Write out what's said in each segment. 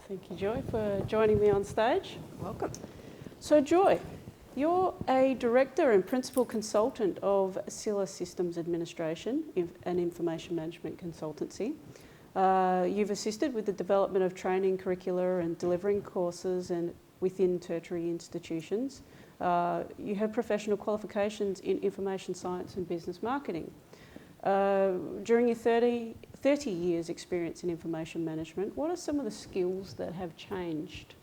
Thank you, Joy, for joining me on stage. Welcome. So, Joy, you're a director and principal consultant of Siller Systems Administration, an information management consultancy. You've assisted with the development of training curricula and delivering courses and within tertiary institutions. You have professional qualifications in information science and business marketing. During your 30 years experience in information management, what are some of the skills that have changed?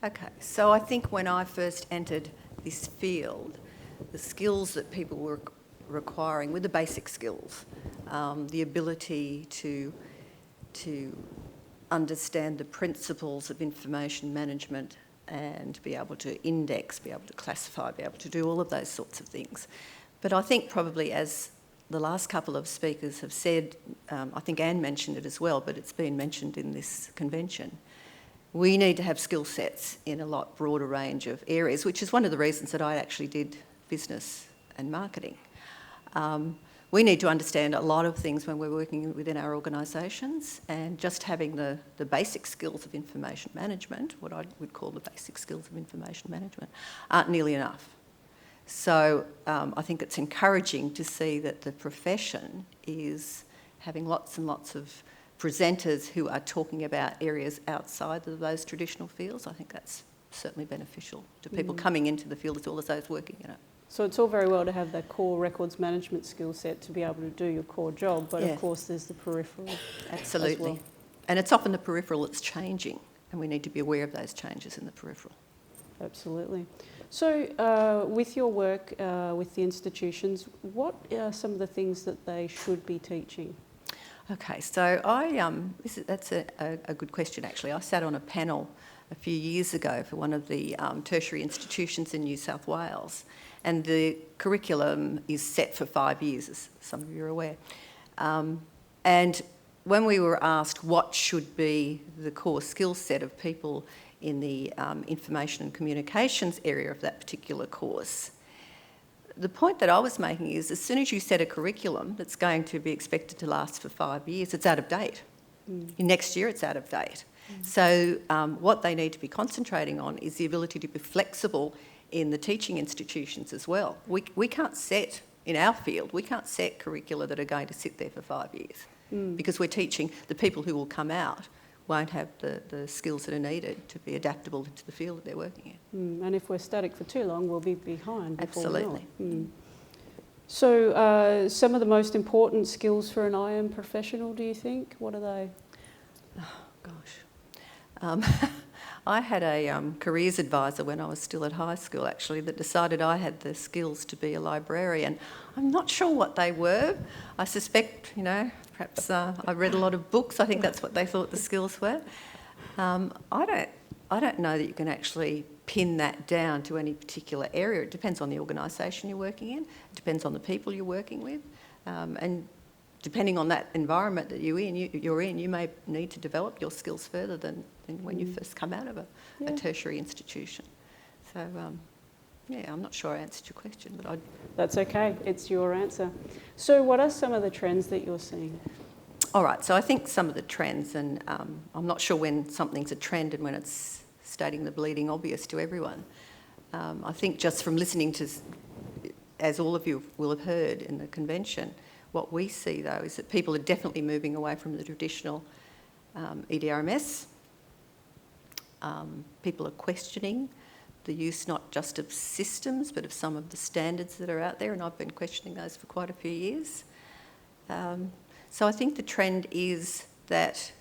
Okay, so I think when I first entered this field, the skills that people were requiring were the basic skills, the ability to understand the principles of information management and be able to index, be able to classify, be able to do all of those sorts of things. But I think probably, as the last couple of speakers have said, I think Anne mentioned it as well, but it's been mentioned in this convention, we need to have skill sets in a lot broader range of areas, which is one of the reasons that I actually did business and marketing. We need to understand a lot of things when we're working within our organisations, and just having the basic skills of information management, what I would call the basic skills of information management, aren't nearly enough. So I think it's encouraging to see that the profession is having lots and lots of presenters who are talking about areas outside of those traditional fields. I think that's certainly beneficial to people coming into the field as well as those working in it. So it's all very well to have that core records management skill set to be able to do your core job, but of course there's the peripheral. Absolutely. As well. And it's often the peripheral that's changing, and we need to be aware of those changes in the peripheral. Absolutely. So with your work with the institutions, what are some of the things that they should be teaching? Okay, so that's a good question actually. I sat on a panel a few years ago for one of the tertiary institutions in New South Wales, and the curriculum is set for 5 years, as some of you are aware. And when we were asked what should be the core skill set of people in the information and communications area of that particular course, the point that I was making is, as soon as you set a curriculum that's going to be expected to last for 5 years, it's out of date. Next year it's out of date. So what they need to be concentrating on is the ability to be flexible in the teaching institutions as well. We can't set, in our field, we can't set curricula that are going to sit there for 5 years because we're teaching the people who will come out won't have the skills that are needed to be adaptable to the field that they're working in. And if we're static for too long, we'll be behind. Absolutely. So some of the most important skills for an IM professional, do you think? What are they? Oh, gosh. I had a careers advisor when I was still at high school, actually, that decided I had the skills to be a librarian. I'm not sure what they were. I suspect, perhaps I read a lot of books. I think that's what they thought the skills were. I don't know that you can actually pin that down to any particular area. It depends on the organisation you're working in. It depends on the people you're working with. And depending on that environment that you're in, you may need to develop your skills further than when you first come out of a tertiary institution. So, I'm not sure I answered your question, but That's okay, it's your answer. So what are some of the trends that you're seeing? All right, so I think some of the trends, and I'm not sure when something's a trend and when it's stating the bleeding obvious to everyone. I think just from listening to, as all of you will have heard in the convention, what we see though is that people are definitely moving away from the traditional EDRMS. People are questioning the use not just of systems but of some of the standards that are out there, and I've been questioning those for quite a few years. So I think the trend is that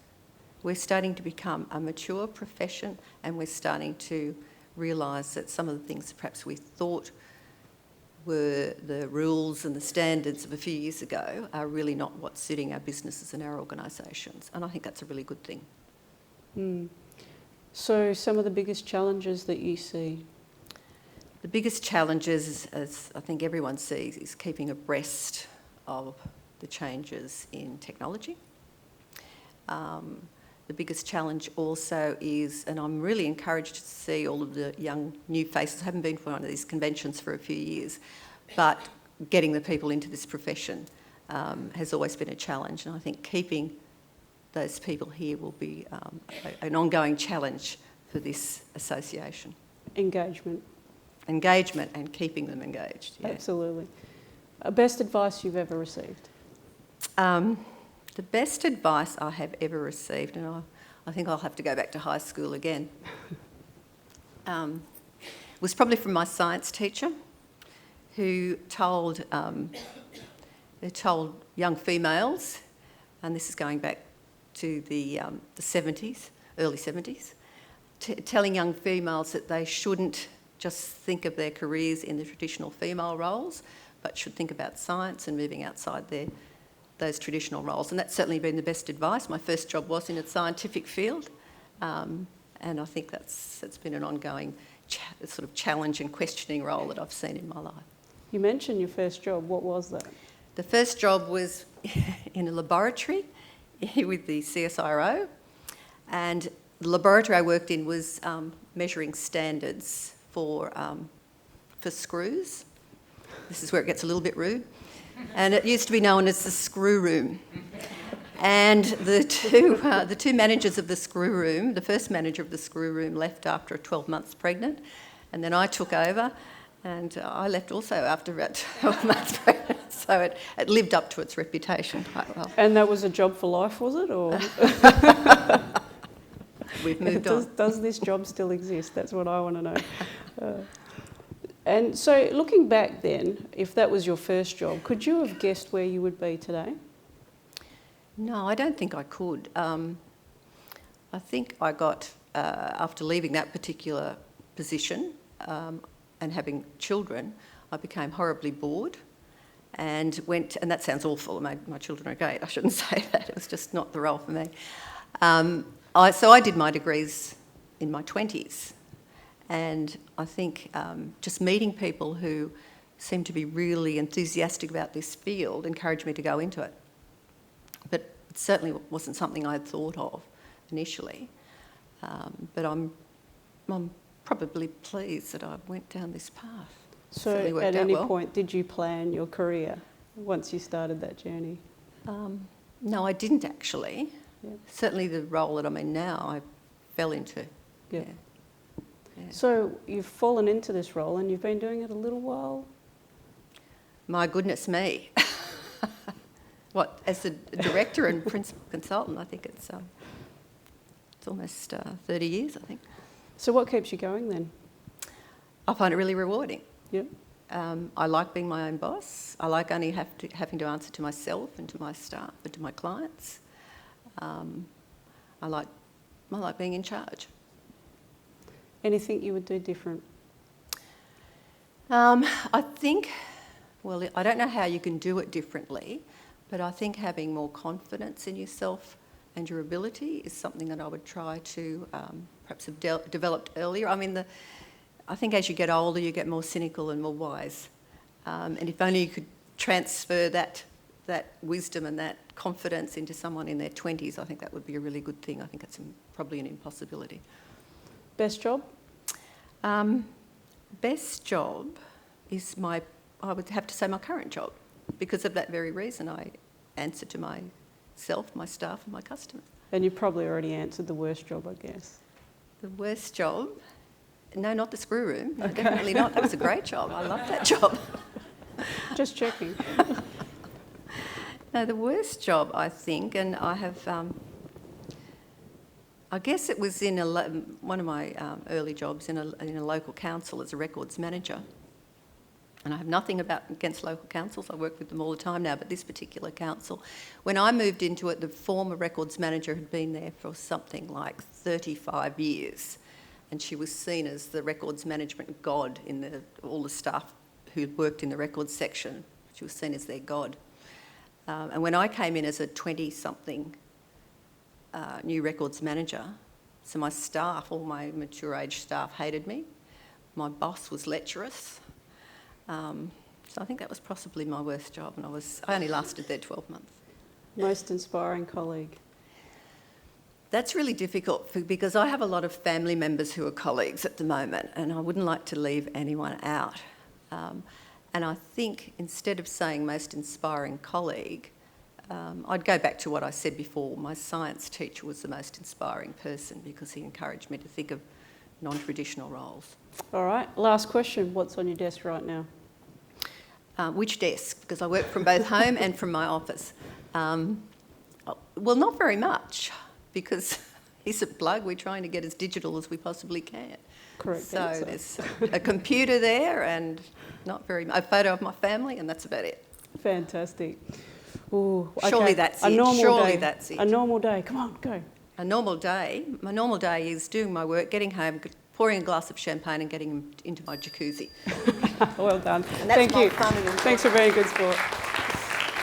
we're starting to become a mature profession, and we're starting to realise that some of the things that perhaps we thought were the rules and the standards of a few years ago are really not what's suiting our businesses and our organisations, and I think that's a really good thing. So some of the biggest challenges that you see? The biggest challenges, as I think everyone sees, is keeping abreast of the changes in technology. The biggest challenge also is, and I'm really encouraged to see all of the young new faces. I haven't been for one of these conventions for a few years, but getting the people into this profession has always been a challenge, and I think keeping those people here will be an ongoing challenge for this association. Engagement. Engagement and keeping them engaged. Yeah. Absolutely. Best advice you've ever received? The best advice I have ever received, and I think I'll have to go back to high school again, was probably from my science teacher, who told young females, and this is going back to the 70s, early 70s, telling young females that they shouldn't just think of their careers in the traditional female roles, but should think about science and moving outside those traditional roles. And that's certainly been the best advice. My first job was in a scientific field, and I think that's been an ongoing sort of challenge and questioning role that I've seen in my life. You mentioned your first job. What was that? The first job was in a laboratory with the CSIRO, and the laboratory I worked in was measuring standards for screws. This is where it gets a little bit rude. And it used to be known as the screw room. And the two managers of the screw room, the first manager of the screw room left after 12 months pregnant, and then I took over, and I left also after about 12 months pregnant. So it lived up to its reputation quite well. And that was a job for life, was it? Or we've moved on. Does this job still exist? That's what I want to know. And so looking back then, if that was your first job, could you have guessed where you would be today? No, I don't think I could. I think I got, after leaving that particular position and having children, I became horribly bored and that sounds awful, my children are great, I shouldn't say that, it was just not the role for me. So I did my degrees in my 20s. And I think just meeting people who seemed to be really enthusiastic about this field encouraged me to go into it. But it certainly wasn't something I had thought of initially. But I'm probably pleased that I went down this path. So at any point, did you plan your career once you started that journey? No, I didn't actually. Yeah. Certainly the role that I'm in now, I fell into. Yeah. Yeah. So you've fallen into this role and you've been doing it a little while? My goodness me. What, as a director and principal consultant, I think it's almost 30 years, I think. So what keeps you going then? I find it really rewarding. Yeah. I like being my own boss. I like only having to answer to myself and to my staff and to my clients. I like being in charge. Anything you would do different? I think, well, I don't know how you can do it differently, but I think having more confidence in yourself and your ability is something that I would try to perhaps have developed earlier. I mean, I think as you get older, you get more cynical and more wise. And if only you could transfer that wisdom and that confidence into someone in their 20s, I think that would be a really good thing. I think it's probably an impossibility. Best job? Best job is I would have to say my current job. Because of that very reason, I answer to myself, my staff and my customers. And you probably already answered the worst job, I guess. The worst job? No, not the screw room. No, okay. Definitely not. That was a great job. I loved that job. Just checking. No, the worst job, I think, and I have... I guess it was in one of my early jobs in a local council as a records manager. And I have nothing against local councils. I work with them all the time now, but this particular council, when I moved into it, the former records manager had been there for something like 35 years. And she was seen as the records management god in all the staff who worked in the records section. She was seen as their god. And when I came in as a 20-something new records manager, so my staff, all my mature age staff hated me. My boss was lecherous. So I think that was possibly my worst job, and I only lasted there 12 months. Most inspiring colleague? That's really difficult because I have a lot of family members who are colleagues at the moment, and I wouldn't like to leave anyone out. And I think instead of saying most inspiring colleague, I'd go back to what I said before. My science teacher was the most inspiring person because he encouraged me to think of non-traditional roles. All right, last question. What's on your desk right now? Which desk? Because I work from both home and from my office. Well, not very much, because he's a plug. We're trying to get as digital as we possibly can. Correct. So there's a computer there and not very a photo of my family, and that's about it. Fantastic. Ooh, okay. Surely that's a it. normal Surely day. that's it. A normal day. Come on, go. A normal day. My normal day is doing my work, getting home, pouring a glass of champagne, and getting into my jacuzzi. Well done. And that's Thank my you. fun and Thanks for being good sport.